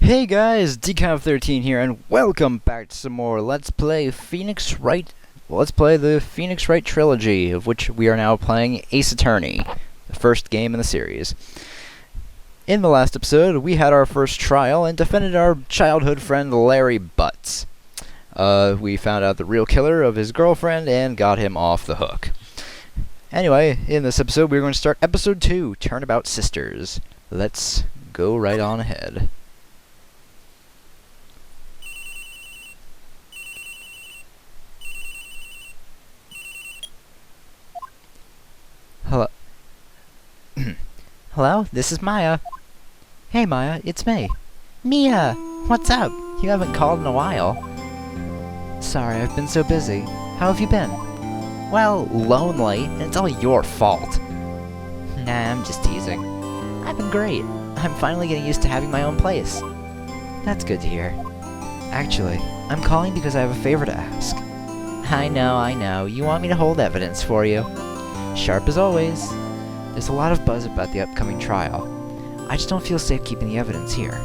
Hey guys, Decount13 here, and welcome back to some more Let's Play Phoenix Wright. Let's play the Phoenix Wright trilogy, of which we are now playing Ace Attorney, the first game in the series. In the last episode, we had our first trial and defended our childhood friend Larry Butts. We found out the real killer of his girlfriend and got him off the hook. Anyway, in this episode, we're going to start episode 2, Turnabout Sisters. Let's go right on ahead. Hello? Hello? This is Maya. Hey Maya, it's me. Mia! What's up? You haven't called in a while. Sorry, I've been so busy. How have you been? Well, lonely, and it's all your fault. Nah, I'm just teasing. I've been great. I'm finally getting used to having my own place. That's good to hear. Actually, I'm calling because I have a favor to ask. I know. You want me to hold evidence for you. Sharp as always. There's a lot of buzz about the upcoming trial. I just don't feel safe keeping the evidence here.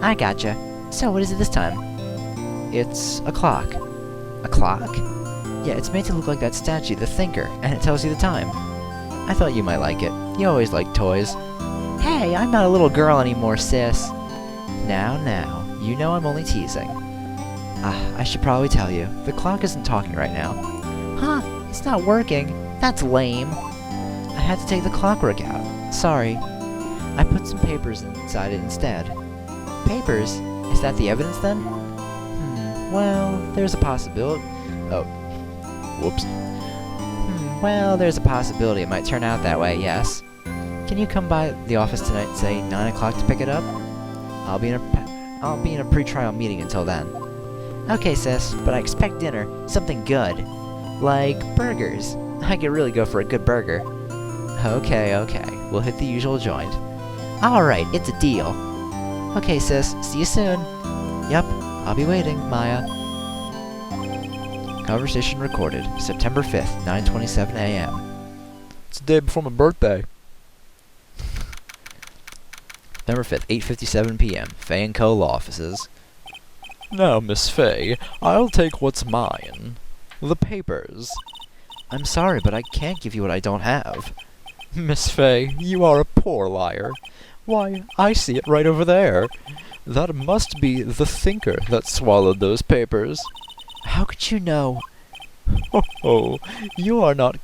I gotcha. So what is it this time? It's a clock. A clock? Yeah, it's made to look like that statue, the Thinker, and it tells you the time. I thought you might like it. You always like toys. Hey, I'm not a little girl anymore, sis. Now, you know I'm only teasing. I should probably tell you, the clock isn't talking right now. Huh, it's not working. That's lame. I had to take the clockwork out. Sorry. I put some papers inside it instead. Papers? Is that the evidence then? Well, there's a possibility. Oh. Whoops. Well, there's a possibility it might turn out that way, yes. Can you come by the office tonight, say 9 o'clock to pick it up? I'll be in a pre-trial meeting until then. Okay, sis, but I expect dinner. Something good. Like burgers. I could really go for a good burger. Okay. We'll hit the usual joint. Alright, it's a deal. Okay, sis. See you soon. Yep, I'll be waiting, Maya. Conversation recorded. September 5th, 9:27 a.m. It's the day before my birthday. September 5th, 8:57 p.m. Fay & Co. Law Offices. Now, Miss Fay, I'll take what's mine. The papers. I'm sorry, but I can't give you what I don't have. Miss Fay, you are a poor liar. Why, I see it right over there. That must be the Thinker that swallowed those papers. How could you know? Oh, you are not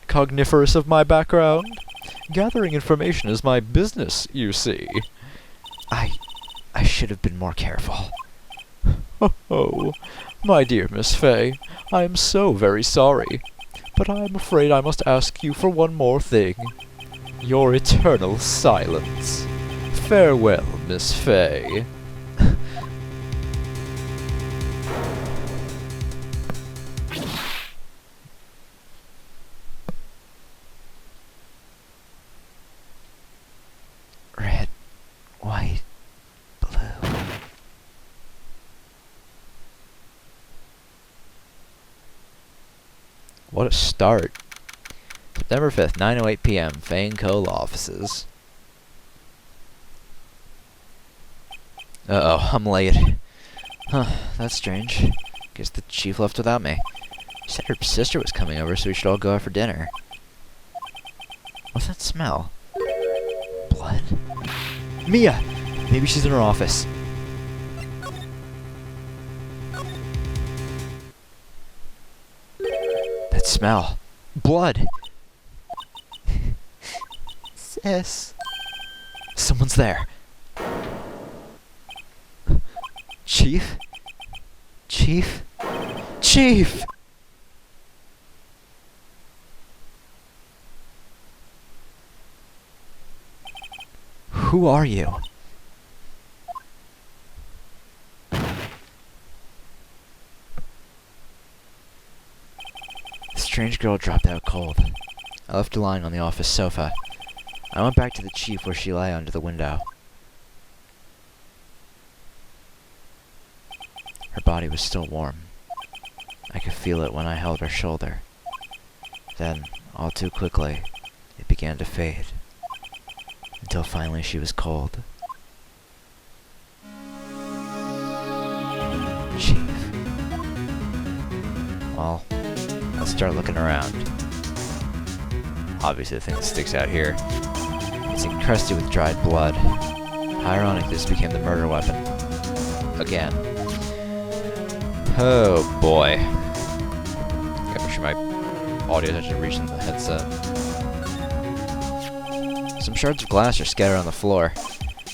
cogniferous of my background. Gathering information is my business, you see. I should have been more careful. Oh, my dear Miss Fay, I am so very sorry, but I am afraid I must ask you for one more thing. Your eternal silence. Farewell, Miss Fay. Red, white, blue. What a start. September 5th, 9:08 p.m. Fay & Co. Law Offices. Uh-oh, I'm late. Huh, that's strange. Guess the chief left without me. She said her sister was coming over, so we should all go out for dinner. What's that smell? Blood? Mia! Maybe she's in her office. That smell. Blood! Sis. Someone's there. Chief? Chief? Chief! Who are you? The strange girl dropped out cold. I left her lying on the office sofa. I went back to the chief where she lay under the window. Her body was still warm. I could feel it when I held her shoulder. Then, all too quickly, it began to fade. Until finally she was cold. start looking around. Obviously the thing that sticks out here. It's encrusted with dried blood. How ironic this became the murder weapon. Again. Oh boy. Gotta make sure my audio is actually reaching the headset. Some shards of glass are scattered on the floor.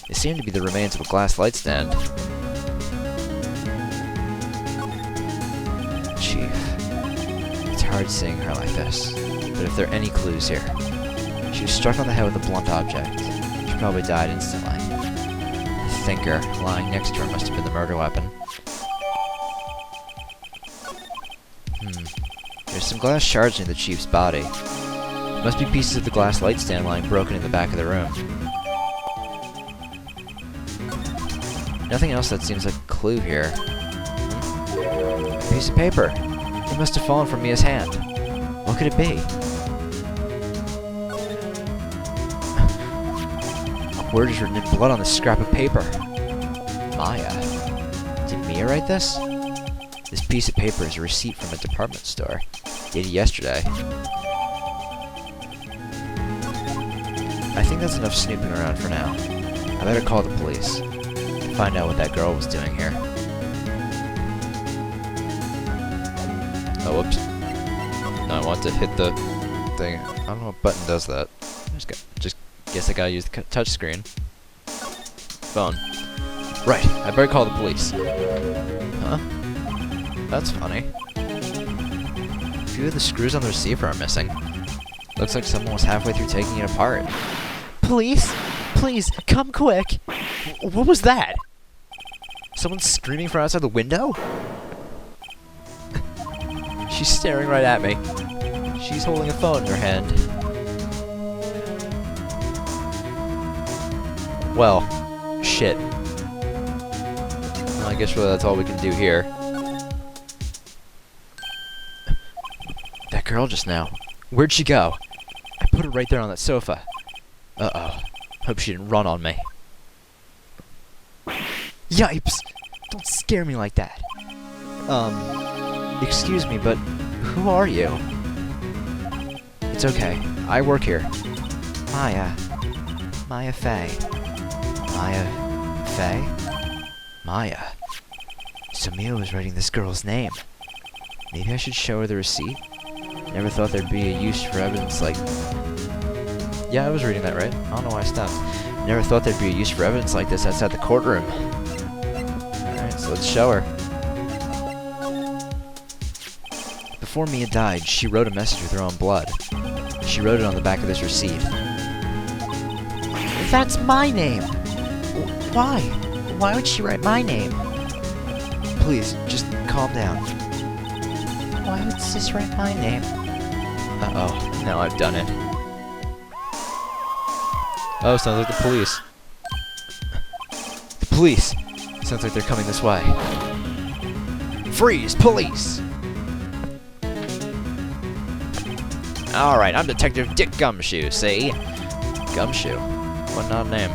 They seem to be the remains of a glass light stand. Chief. It's hard seeing her like this. But if there are any clues here. She was struck on the head with a blunt object. She probably died instantly. The thinker lying next to her must have been the murder weapon. There's some glass shards near the chief's body. Must be pieces of the glass light stand lying broken in the back of the room. Nothing else that seems like a clue here. A piece of paper. It must have fallen from Mia's hand. What could it be? A word is written in blood on this scrap of paper. Maya. Did Mia write this? This piece of paper is a receipt from a department store, dated yesterday. I think that's enough snooping around for now. I better call the police. Find out what that girl was doing here. Oh, whoops. No, I want to hit the thing. I don't know what button does that. Just guess I gotta use the touch screen. Phone. Right, I better call the police. Huh? That's funny. A few of the screws on the receiver are missing. Looks like someone was halfway through taking it apart. Police? Please, come quick! What was that? Someone screaming from outside the window? She's staring right at me. She's holding a phone in her hand. Well, shit. Well, I guess really that's all we can do here. That girl just now. Where'd she go? I put her right there on that sofa. Uh-oh. Hope she didn't run on me. Yipes! Don't scare me like that. Excuse me, but who are you? It's okay. I work here. Maya. Maya Fey. Maya Fey? Maya. So Mia was writing this girl's name. Maybe I should show her the receipt? Never thought there'd be a use for evidence like... Yeah, I was reading that right. I don't know why I stopped. Never thought there'd be a use for evidence like this outside the courtroom. Alright, so let's show her. Before Mia died, she wrote a message with her own blood. She wrote it on the back of this receipt. That's my name! Why? Why would she write my name? Please, just calm down. Why would Sis write my name? Uh-oh, now I've done it. Oh, sounds like the police. The police! Sounds like they're coming this way. Freeze, police! Alright, I'm Detective Dick Gumshoe, see? Gumshoe? What an odd name.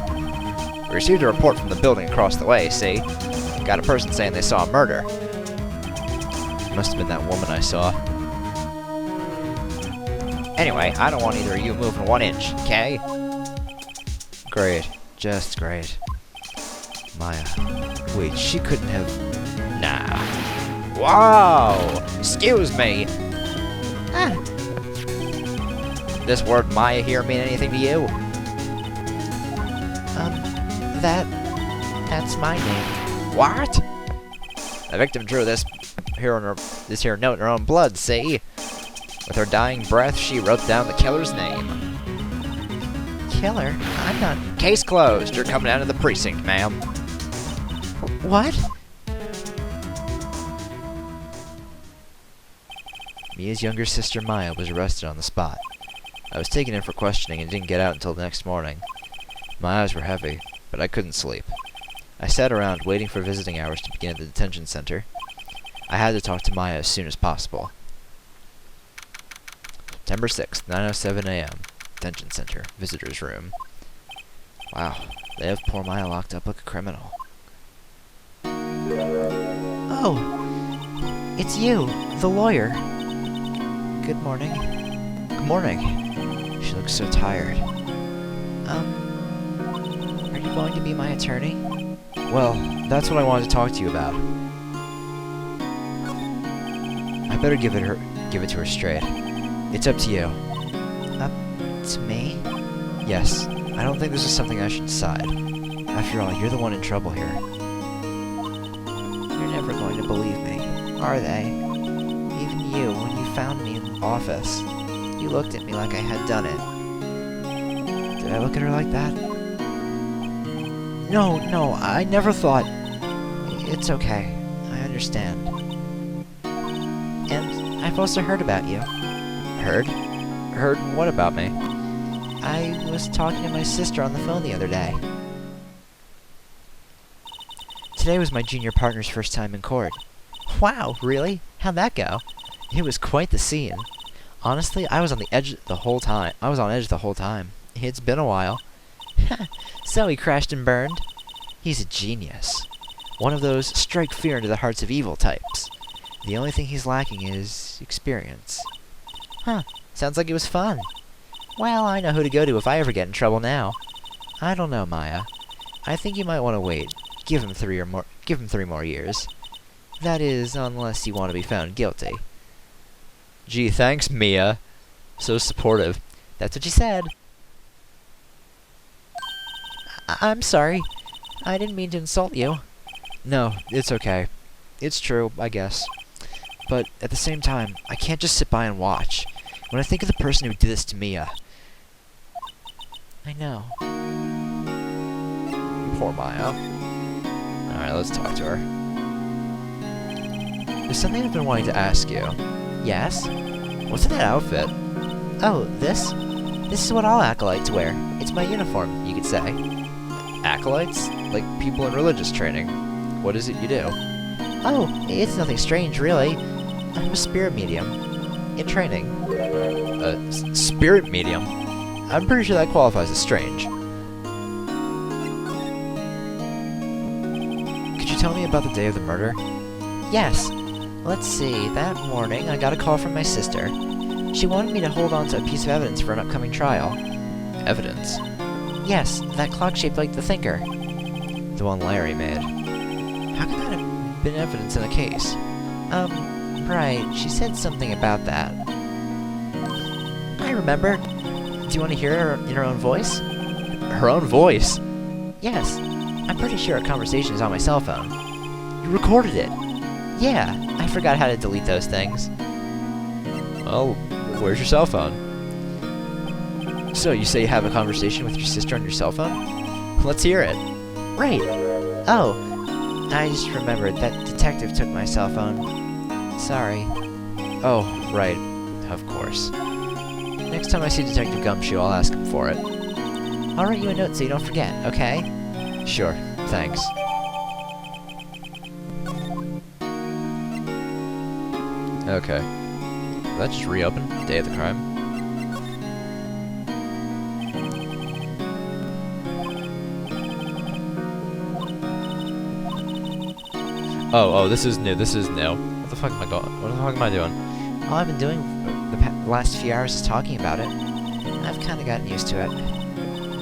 We received a report from the building across the way, see? Got a person saying they saw a murder. Must have been that woman I saw. Anyway, I don't want either of you moving 1 inch, okay? Great. Just great. Maya. Wait, she couldn't have... Nah. Whoa! Excuse me! Ah. This word Maya here mean anything to you? That's my name. What? The victim drew this here note in her own blood, see? With her dying breath, she wrote down the killer's name. Killer? I'm not... Case closed. You're coming down to the precinct, ma'am. What? Mia's younger sister Maya was arrested on the spot. I was taken in for questioning and didn't get out until the next morning. My eyes were heavy, but I couldn't sleep. I sat around waiting for visiting hours to begin at the detention center. I had to talk to Maya as soon as possible. September 6th, 9:07 a.m. Detention center, visitor's room. Wow, they have poor Maya locked up like a criminal. Oh, it's you, the lawyer. Good morning. Good morning. She looks so tired. Are you going to be my attorney? Well, that's what I wanted to talk to you about. I better give it to her straight. It's up to you. Up to me? Yes. I don't think this is something I should decide. After all, you're the one in trouble here. You're never going to believe me, are they? Even you, when you found me in the office, you looked at me like I had done it. Did I look at her like that? No, I never thought... It's okay. I understand. And I've also heard about you. Heard? Heard what about me? I was talking to my sister on the phone the other day. Today was my junior partner's first time in court. Wow, really? How'd that go? It was quite the scene. Honestly, I was on edge the whole time. It's been a while. So he crashed and burned? He's a genius. One of those strike fear into the hearts of evil types. The only thing he's lacking is experience. Huh, sounds like it was fun. Well, I know who to go to if I ever get in trouble now. I don't know, Maya. I think you might want to wait. Give him 3 more years. That is, unless you want to be found guilty. Gee, thanks, Mia. So supportive. That's what she said. I'm sorry. I didn't mean to insult you. No, it's okay. It's true, I guess. But at the same time, I can't just sit by and watch. When I think of the person who did this to Mia... I know. Poor Maya. Alright, let's talk to her. There's something I've been wanting to ask you. Yes? What's in that outfit? Oh, this? This is what all acolytes wear. It's my uniform, you could say. Acolytes? Like people in religious training. What is it you do? Oh, it's nothing strange, really. I'm a spirit medium. In training. A spirit medium? I'm pretty sure that qualifies as strange. Could you tell me about the day of the murder? Yes. Let's see, that morning I got a call from my sister. She wanted me to hold on to a piece of evidence for an upcoming trial. Evidence? Yes, that clock shaped like the thinker. The one Larry made. How could that have been evidence in a case? Right, she said something about that. I remember. Do you want to hear her in her own voice? Her own voice? Yes. I'm pretty sure our conversation is on my cell phone. You recorded it? Yeah, I forgot how to delete those things. Well, where's your cell phone? So, you say you have a conversation with your sister on your cell phone? Let's hear it. Right. Oh, I just remembered that detective took my cell phone. Sorry. Oh, right. Of course. Next time I see Detective Gumshoe, I'll ask him for it. I'll write you a note so you don't forget, okay? Sure, thanks. Okay. Did that just reopen? Day of the crime? Oh, this is new, What the fuck am I doing? All I've been doing the last few hours is talking about it. I've kind of gotten used to it.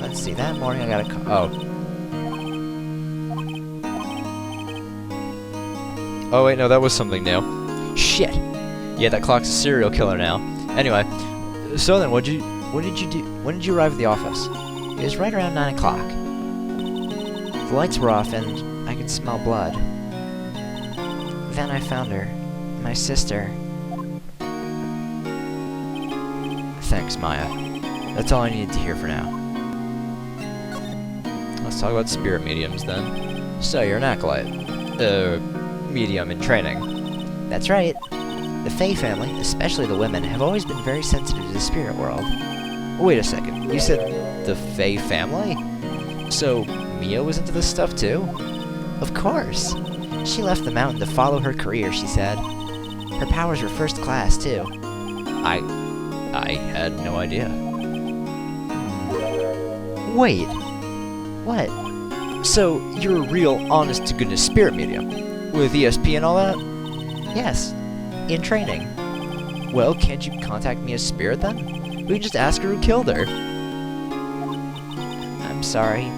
Let's see, that morning I got a call. Oh wait, no, that was something new. Shit! Yeah, that clock's a serial killer now. Anyway, so then, when did you arrive at the office? It was right around 9 o'clock. The lights were off and I could smell blood. Then I found her. My sister. Thanks, Maya. That's all I needed to hear for now. Let's talk about spirit mediums, then. So, you're an acolyte. Medium in training. That's right. The Fae family, especially the women, have always been very sensitive to the spirit world. Wait a second. You said the Fae family? So, Mia was into this stuff, too? Of course. She left the mountain to follow her career, she said. Her powers were first class, too. I had no idea. Wait. What? So, you're a real, honest-to-goodness spirit medium? With ESP and all that? Yes. In training. Well, can't you contact Mia's spirit then? We can just ask her who killed her. I'm sorry.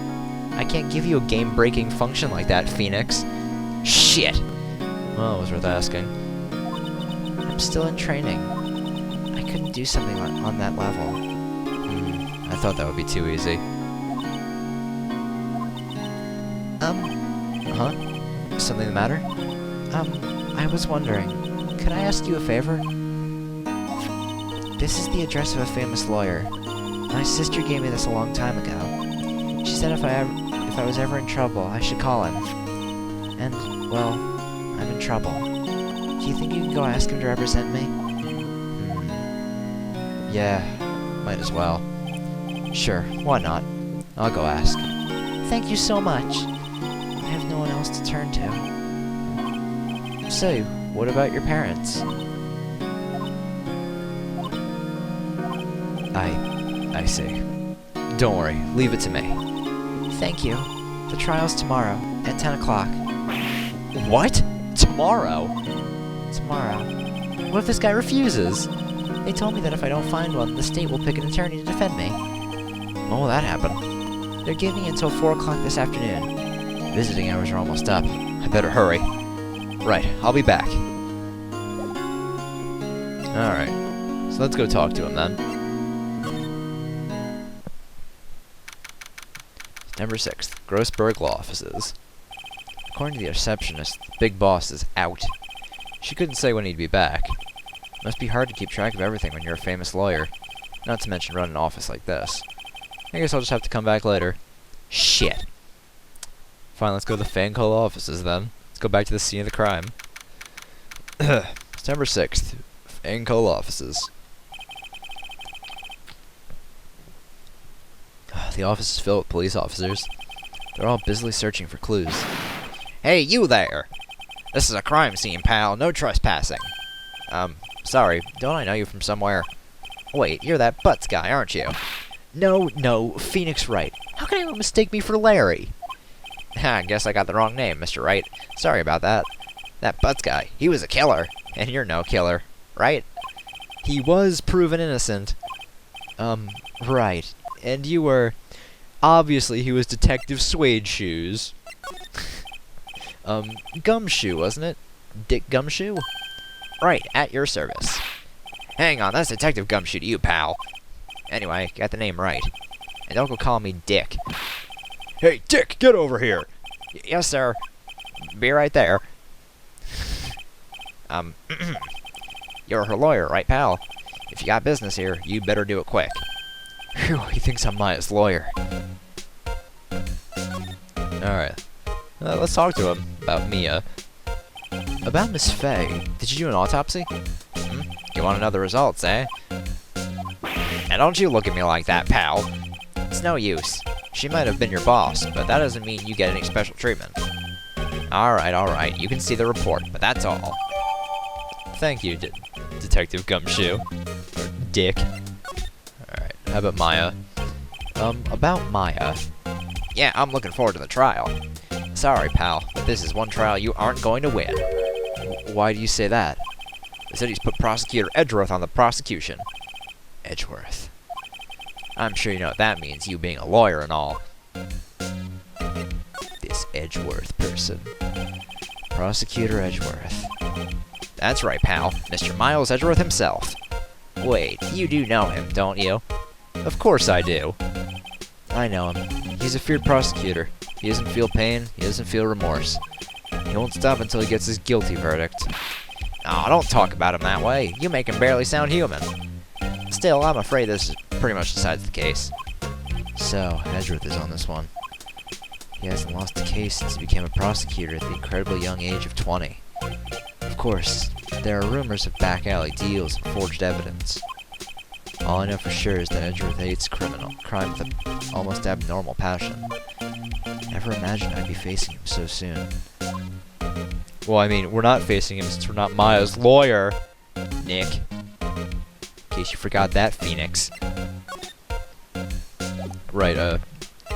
I can't give you a game-breaking function like that, Phoenix. Shit! Well, it was worth asking. I'm still in training. I couldn't do something on that level. I thought that would be too easy. Huh? Something the matter? I was wondering, could I ask you a favor? This is the address of a famous lawyer. My sister gave me this a long time ago. She said if I was ever in trouble, I should call him. And, well, I'm in trouble. Do you think you can go ask him to represent me? Yeah, might as well. Sure, why not? I'll go ask. Thank you so much. I have no one else to turn to. So, what about your parents? I see. Don't worry, leave it to me. Thank you. The trial's tomorrow, at 10 o'clock. What? Tomorrow? Tomorrow. What if this guy refuses? They told me that if I don't find one, the state will pick an attorney to defend me. When will that happen? They're giving me until 4 o'clock this afternoon. Visiting hours are almost up. I better hurry. Right, I'll be back. Alright, so let's go talk to him then. September 6th, Grossberg Law Offices. According to the receptionist, the big boss is out. She couldn't say when he'd be back. It must be hard to keep track of everything when you're a famous lawyer. Not to mention run an office like this. I guess I'll just have to come back later. Shit. Fine, let's go to the Fanco Law Offices then. Let's go back to the scene of the crime. September 6th, Fanco Law Offices. The office is filled with police officers. They're all busily searching for clues. Hey, you there! This is a crime scene, pal. No trespassing. Sorry. Don't I know you from somewhere? Wait, you're that Butts guy, aren't you? No, Phoenix Wright. How can anyone mistake me for Larry? I guess I got the wrong name, Mr. Wright. Sorry about that. That Butts guy, he was a killer. And you're no killer, right? He was proven innocent. Right. And you were... Obviously, he was Detective Suede Shoes. Gumshoe, wasn't it? Dick Gumshoe? Right, at your service. Hang on, that's Detective Gumshoe to you, pal. Anyway, got the name right. And don't go calling me Dick. Hey, Dick, get over here! Yes, sir. Be right there. You're her lawyer, right, pal? If you got business here, you better do it quick. Phew, he thinks I'm Maya's lawyer. Alright. Let's talk to him about Mia. About Miss Faye. Did you do an autopsy? You want to know the results, eh? Now don't you look at me like that, pal. It's no use. She might have been your boss, but that doesn't mean you get any special treatment. Alright. You can see the report, but that's all. Thank you, Detective Gumshoe. Or Dick. Alright, how about Maya? About Maya. Yeah, I'm looking forward to the trial. Sorry, pal, but this is one trial you aren't going to win. Why do you say that? The city's put Prosecutor Edgeworth on the prosecution. Edgeworth. I'm sure you know what that means, you being a lawyer and all. This Edgeworth person. Prosecutor Edgeworth. That's right, pal. Mr. Miles Edgeworth himself. Wait, you do know him, don't you? Of course I do. I know him. He's a feared prosecutor. He doesn't feel pain, he doesn't feel remorse. He won't stop until he gets his guilty verdict. Aw, don't talk about him that way. You make him barely sound human. Still, I'm afraid this pretty much decides the case. So, Edgeworth is on this one. He hasn't lost a case since he became a prosecutor at the incredibly young age of 20. Of course, there are rumors of back-alley deals and forged evidence. All I know for sure is that Edgeworth hates crime with an almost abnormal passion. Never imagined I'd be facing him so soon. Well, I mean, we're not facing him since we're not Maya's lawyer, Nick. In case you forgot that, Phoenix. Right,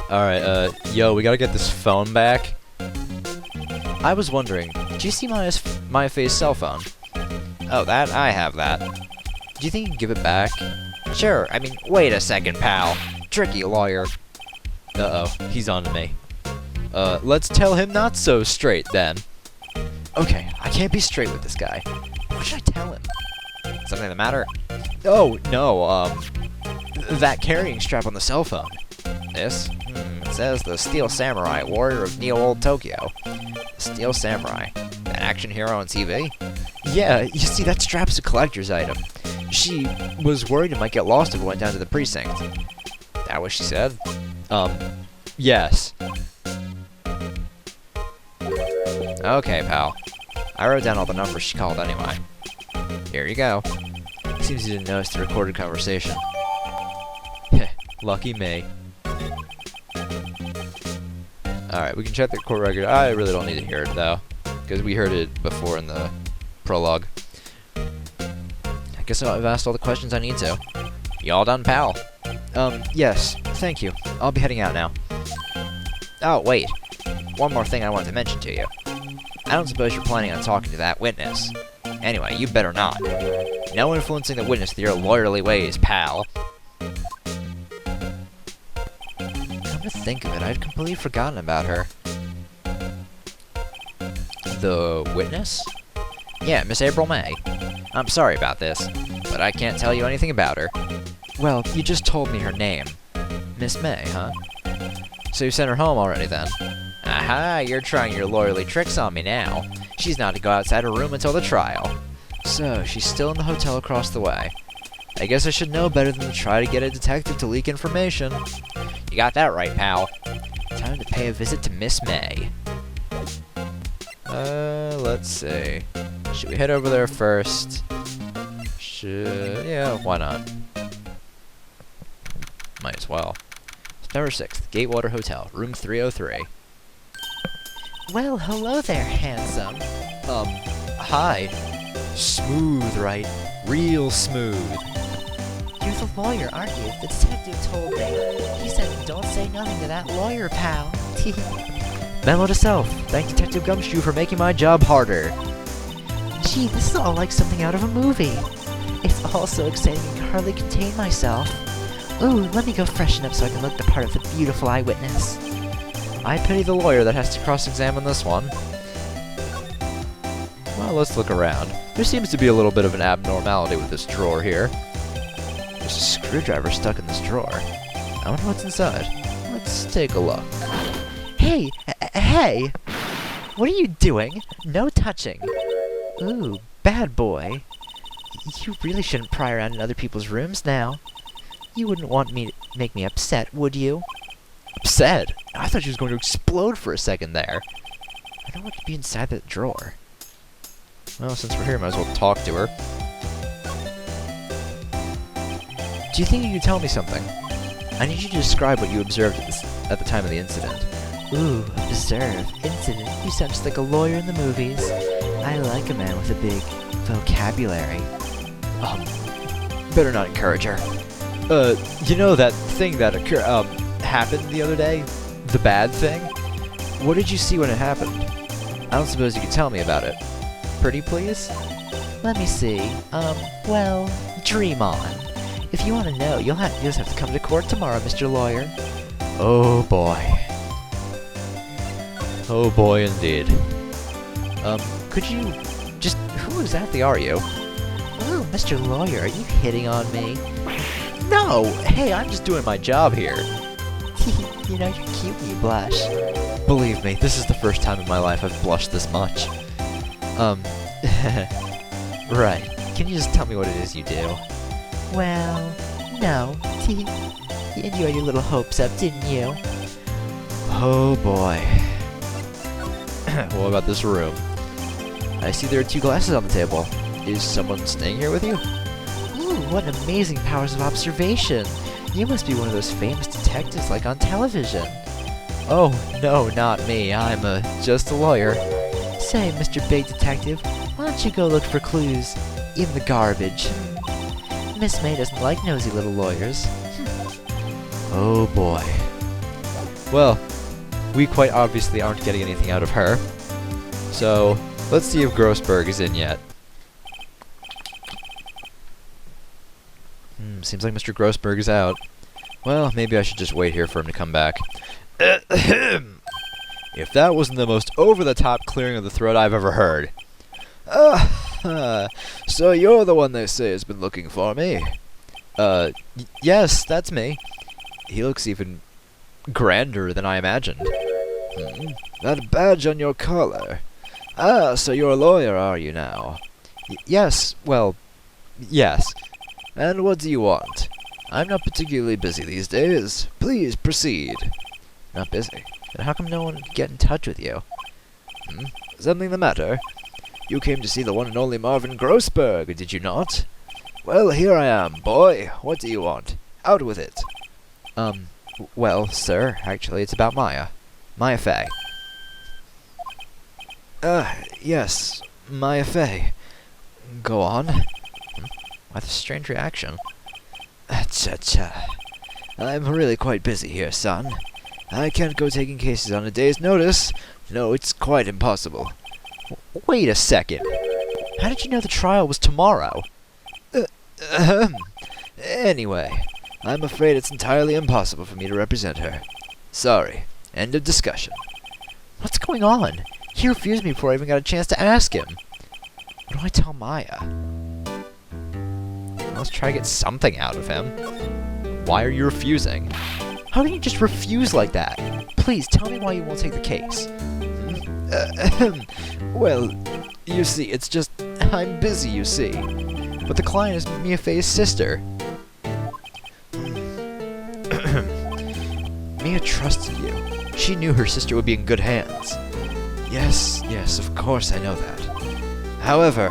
alright, yo, we gotta get this phone back. I was wondering, did you see Maya Faye's cell phone? Oh, that? I have that. Do you think you can give it back? Sure, I mean, wait a second, pal. Tricky lawyer. Uh-oh, he's on to me. Let's tell him not so straight, then. Okay, I can't be straight with this guy. What should I tell him? Something the matter? Oh, no, that carrying strap on the cell phone. This? It says the Steel Samurai, warrior of Neo-Old Tokyo. Steel Samurai. An action hero on TV? Yeah, you see, that strap's a collector's item. She was worried it might get lost if it went down to the precinct. That what she said? Yes. Okay, pal. I wrote down all the numbers she called anyway. Here you go. Seems you didn't notice the recorded conversation. Heh, lucky me. Alright, we can check the court record. I really don't need to hear it, though, because we heard it before in the prologue. I guess I've asked all the questions I need to. You all done, pal? Yes, thank you. I'll be heading out now. Oh, wait. One more thing I wanted to mention to you. I don't suppose you're planning on talking to that witness. Anyway, you better not. No influencing the witness with your lawyerly ways, pal. Come to think of it, I'd completely forgotten about her. The witness? Yeah, Miss April May. I'm sorry about this, but I can't tell you anything about her. Well, you just told me her name. Miss May, huh? So you sent her home already, then? Aha, you're trying your lawyerly tricks on me now. She's not to go outside her room until the trial. So, she's still in the hotel across the way. I guess I should know better than to try to get a detective to leak information. You got that right, pal. Time to pay a visit to Miss May. Let's see. Should we head over there first? Yeah, why not? Might as well. September 6th, Gatewater Hotel, room 303. Well, hello there, handsome. Hi. Smooth, right? Real smooth. You're the lawyer, aren't you? The detective told me. He said don't say nothing to that lawyer, pal. Memo to self. Thank Detective Gumshoe for making my job harder. Gee, this is all like something out of a movie. It's all so exciting I can hardly contain myself. Ooh, let me go freshen up so I can look the part of the beautiful eyewitness. I pity the lawyer that has to cross-examine this one. Well, let's look around. There seems to be a little bit of an abnormality with this drawer here. There's a screwdriver stuck in this drawer. I wonder what's inside. Let's take a look. Hey! Hey! What are you doing? No touching. Ooh, bad boy. You really shouldn't pry around in other people's rooms now. You wouldn't want me to make me upset, would you? Upset? I thought she was going to explode for a second there. I don't want to be inside that drawer. Well, since we're here, might as well talk to her. Do you think you can tell me something? I need you to describe what you observed at the time of the incident. Ooh, observe. Incident. You sound just like a lawyer in the movies. I like a man with a big vocabulary. Better not encourage her. You know that thing that happened the other day? The bad thing? What did you see when it happened? I don't suppose you could tell me about it. Pretty please? Let me see. Well, dream on. If you want to know, you'll just have to come to court tomorrow, Mr. Lawyer. Oh boy. Oh boy indeed. Could you just... Who exactly are you? Oh, Mr. Lawyer, are you hitting on me? No! Hey, I'm just doing my job here. You know, you're cute when you blush. Believe me, this is the first time in my life I've blushed this much. Right. Can you just tell me what it is you do? Well, no. You had your little hopes up, didn't you? Oh boy. What about this room? I see there are 2 glasses on the table. Is someone staying here with you? Ooh, what amazing powers of observation! You must be one of those famous detectives like on television. Oh, no, not me. I'm just a lawyer. Say, Mr. Big Detective, why don't you go look for clues in the garbage? Miss May doesn't like nosy little lawyers. Oh boy. Well, we quite obviously aren't getting anything out of her. So, let's see if Grossberg is in yet. Seems like Mr. Grossberg is out. Well, maybe I should just wait here for him to come back. If that wasn't the most over-the-top clearing of the throat I've ever heard. So you're the one they say has been looking for me? Yes, that's me. He looks even grander than I imagined. That badge on your collar. Ah, so you're a lawyer, are you now? Yes, well, yes. And what do you want? I'm not particularly busy these days. Please proceed. Not busy? Then how come no one could get in touch with you? Something the matter? You came to see the one and only Marvin Grossberg, did you not? Well, here I am, boy. What do you want? Out with it. Well, sir, actually, it's about Maya. Maya Fey. Yes, Maya Fey. Go on. Why the strange reaction? Cha-cha. I'm really quite busy here, son. I can't go taking cases on a day's notice. No, it's quite impossible. Wait a second. How did you know the trial was tomorrow? Anyway, I'm afraid it's entirely impossible for me to represent her. Sorry. End of discussion. What's going on? He refused me before I even got a chance to ask him. What do I tell Maya? Let's try to get something out of him. Why are you refusing? How can you just refuse like that? Please, tell me why you won't take the case. Well, you see, it's just... I'm busy, you see. But the client is Mia Fey's sister. Mia trusted you. She knew her sister would be in good hands. Yes, of course I know that. However,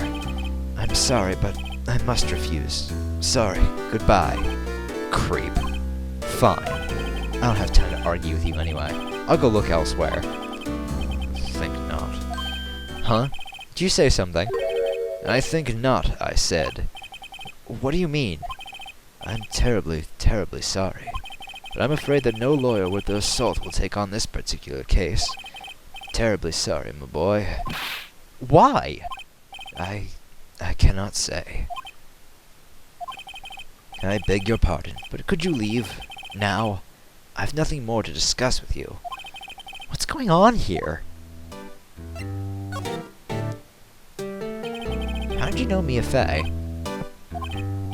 I'm sorry, but I must refuse. Sorry, goodbye. Creep. Fine. I don't have time to argue with you anyway. I'll go look elsewhere. Think not. Huh? Did you say something? I think not, I said. What do you mean? I'm terribly, terribly sorry. But I'm afraid that no lawyer worth their salt will take on this particular case. Terribly sorry, my boy. Why? I cannot say. I beg your pardon, but could you leave? Now? I've nothing more to discuss with you. What's going on here? How did you know Mia Fey?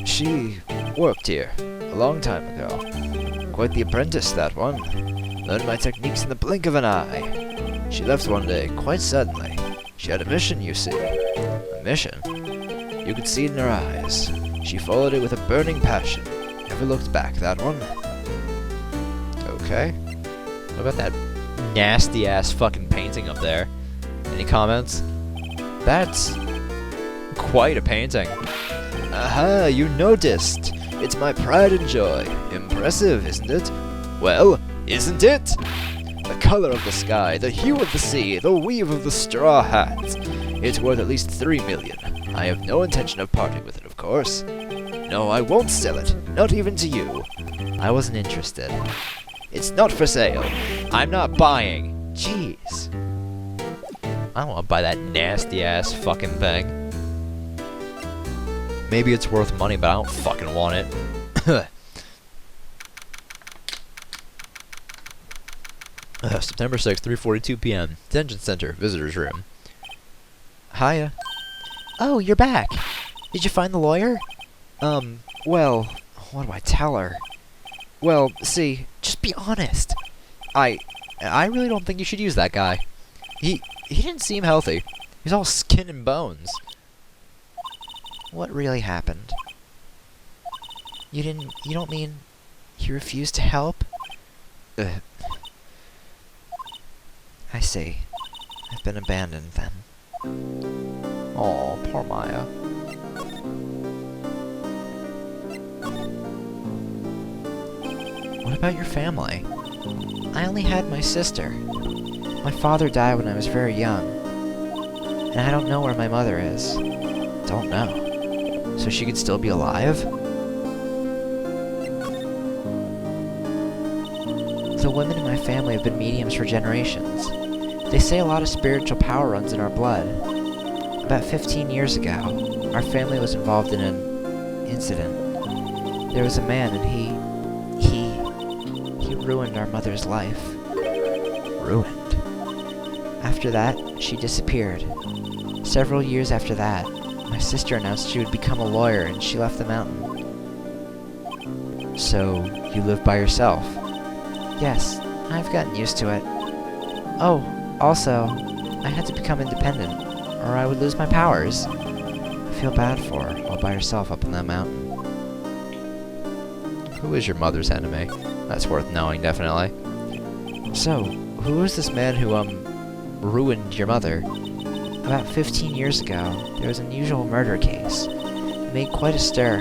She worked here a long time ago. Quite the apprentice, that one. Learned my techniques in the blink of an eye. She left one day, quite suddenly. She had a mission, you see. A mission? You could see it in her eyes. She followed it with a burning passion. Never looked back, that one. Okay. What about that nasty-ass fucking painting up there? Any comments? That's quite a painting. Aha, you noticed. It's my pride and joy. Impressive, isn't it? Well, isn't it? The color of the sky, the hue of the sea, the weave of the straw hat. It's worth at least 3 million. I have no intention of parting with it, of course. No, I won't sell it. Not even to you. I wasn't interested. It's not for sale. I'm not buying. Jeez. I don't want to buy that nasty-ass fucking thing. Maybe it's worth money, but I don't fucking want it. September 6th, 3:42 p.m. Detention Center, Visitor's Room. Hiya. Oh, you're back. Did you find the lawyer? Well, what do I tell her? Well, see, just be honest. I really don't think you should use that guy. He didn't seem healthy. He's all skin and bones. What really happened? You don't mean he refused to help? I see. I've been abandoned then. Oh, poor Maya. What about your family? I only had my sister. My father died when I was very young. And I don't know where my mother is. Don't know. So she could still be alive? The women in my family have been mediums for generations. They say a lot of spiritual power runs in our blood. About 15 years ago, our family was involved in an incident. There was a man and he ruined our mother's life. Ruined? After that, she disappeared. Several years after that, my sister announced she would become a lawyer and she left the mountain. So, you live by yourself? Yes, I've gotten used to it. Oh, also, I had to become independent, or I would lose my powers. I feel bad for her, all by herself up in that mountain. Who is your mother's enemy? That's worth knowing, definitely. So, who is this man who, ruined your mother? About 15 years ago, there was an unusual murder case. It made quite a stir.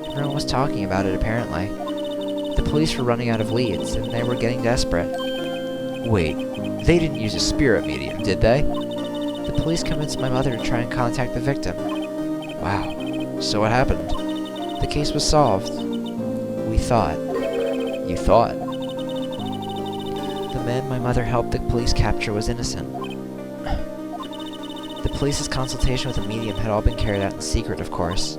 Everyone was talking about it, apparently. The police were running out of leads, and they were getting desperate. Wait, they didn't use a spirit medium, did they? The police convinced my mother to try and contact the victim. Wow. So what happened? The case was solved. We thought. You thought? The man my mother helped the police capture was innocent. The police's consultation with a medium had all been carried out in secret, of course,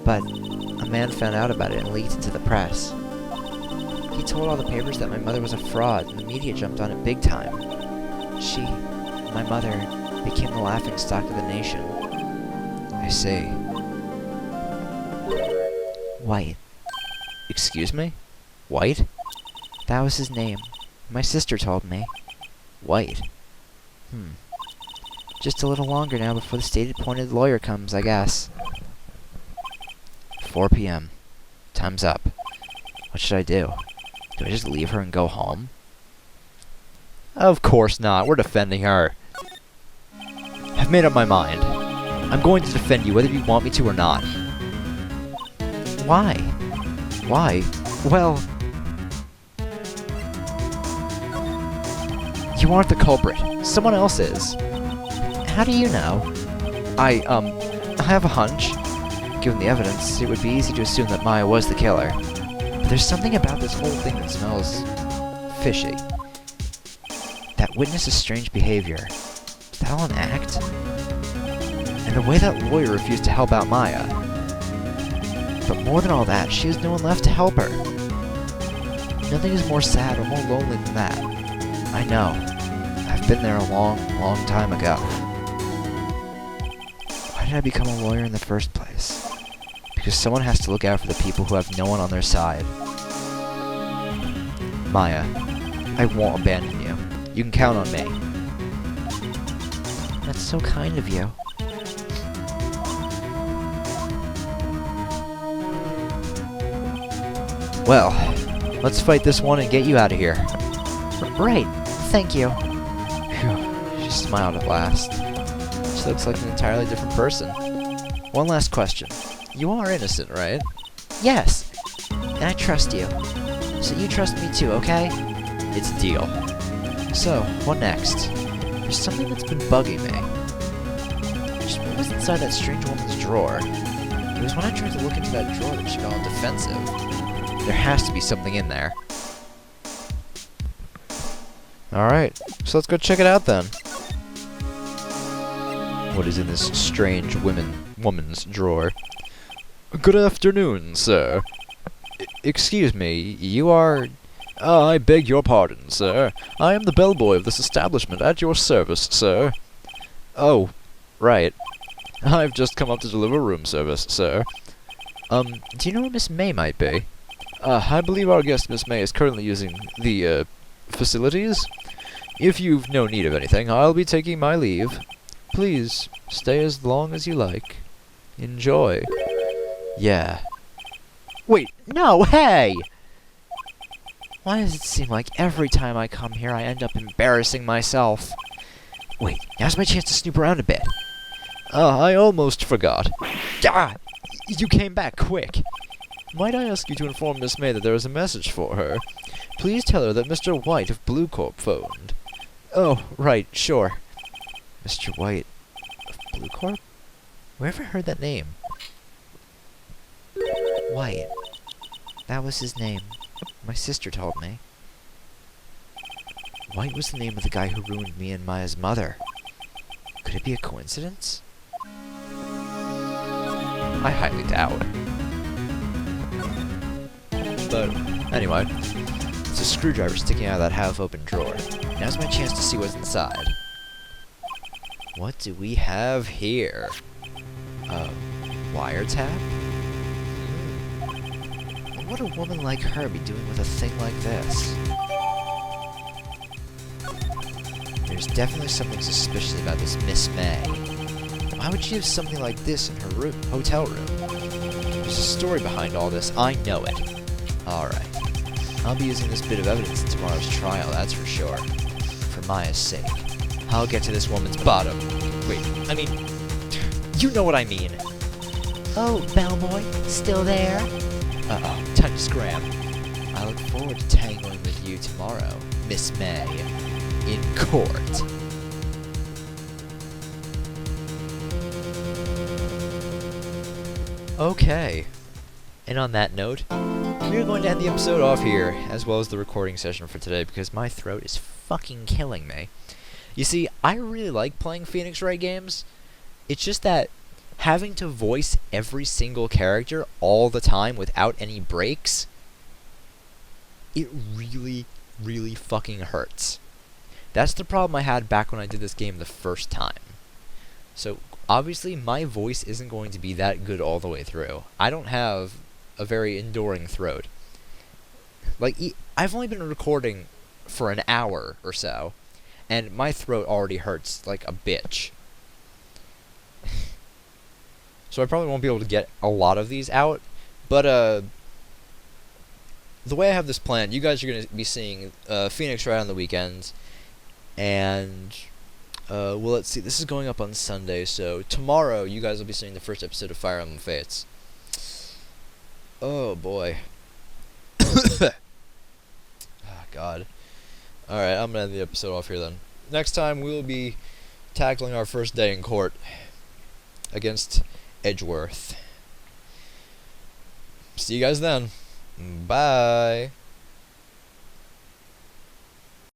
but a man found out about it and leaked it to the press. He told all the papers that my mother was a fraud, and the media jumped on it big time. My mother, became the laughingstock of the nation. I see. White. Excuse me? White? That was his name. My sister told me. White. Just a little longer now before the state-appointed lawyer comes, I guess. 4 p.m. Time's up. What should I do? Do I just leave her and go home? Of course not. We're defending her. I've made up my mind. I'm going to defend you whether you want me to or not. Why? Why? Well... You aren't the culprit. Someone else is. How do you know? I have a hunch. Given the evidence, it would be easy to assume that Maya was the killer. But there's something about this whole thing that smells... fishy. That witness's strange behavior. Is that all an act? And the way that lawyer refused to help out Maya. But more than all that, she has no one left to help her. Nothing is more sad or more lonely than that. I know. I've been there a long, long time ago. Why did I become a lawyer in the first place? Because someone has to look out for the people who have no one on their side. Maya, I won't abandon you. You can count on me. That's so kind of you. Well, let's fight this one and get you out of here. Right, thank you. Phew, she smiled at last. She looks like an entirely different person. One last question. You are innocent, right? Yes, and I trust you. So you trust me too, okay? It's a deal. So, what next? There's something that's been bugging me. Just what was inside that strange woman's drawer? It was when I tried to look into that drawer that she got all defensive. There has to be something in there. Alright, so let's go check it out then. What is in this strange woman's drawer? Good afternoon, sir. Excuse me, you are... I beg your pardon, sir. I am the bellboy of this establishment at your service, sir. Oh, right. I've just come up to deliver room service, sir. Do you know where Miss May might be? I believe our guest, Miss May, is currently using the, facilities. If you've no need of anything, I'll be taking my leave. Please, stay as long as you like. Enjoy. Yeah. Wait, no, hey! Why does it seem like every time I come here I end up embarrassing myself? Wait, now's my chance to snoop around a bit. I almost forgot. Ah! You came back quick. Might I ask you to inform Miss May that there is a message for her? Please tell her that Mr. White of Blue Corp phoned. Oh, right, sure. Mr. White of Blue Corp? Wherever I heard that name? White. That was his name. My sister told me. White was the name of the guy who ruined me and Maya's mother. Could it be a coincidence? I highly doubt. But anyway, there's a screwdriver sticking out of that half-open drawer. Now's my chance to see what's inside. What do we have here? Wiretap? What would a woman like her be doing with a thing like this? There's definitely something suspicious about this Miss May. Why would she have something like this in her hotel room? There's a story behind all this, I know it. Alright. I'll be using this bit of evidence in tomorrow's trial, that's for sure. For Maya's sake. I'll get to this woman's bottom. Wait, I mean... You know what I mean. Oh, bellboy, still there? Uh-oh, time to scram. I look forward to tangling with you tomorrow, Miss May. In court. Okay. And on that note, we're going to end the episode off here, as well as the recording session for today, because my throat is fucking killing me. You see, I really like playing Phoenix Wright games. It's just that having to voice every single character all the time without any breaks, it really, really fucking hurts. That's the problem I had back when I did this game the first time. So, obviously, my voice isn't going to be that good all the way through. I don't have a very enduring throat. Like, I've only been recording for an hour or so, and my throat already hurts like a bitch. So I probably won't be able to get a lot of these out, but, the way I have this planned, you guys are going to be seeing Phoenix Wright on the weekends, and, well, let's see, this is going up on Sunday, so tomorrow you guys will be seeing the first episode of Fire Emblem Fates. Oh, boy. Oh, God. Alright, I'm going to end the episode off here then. Next time, we will be tackling our first day in court against Edgeworth. See you guys then. Bye.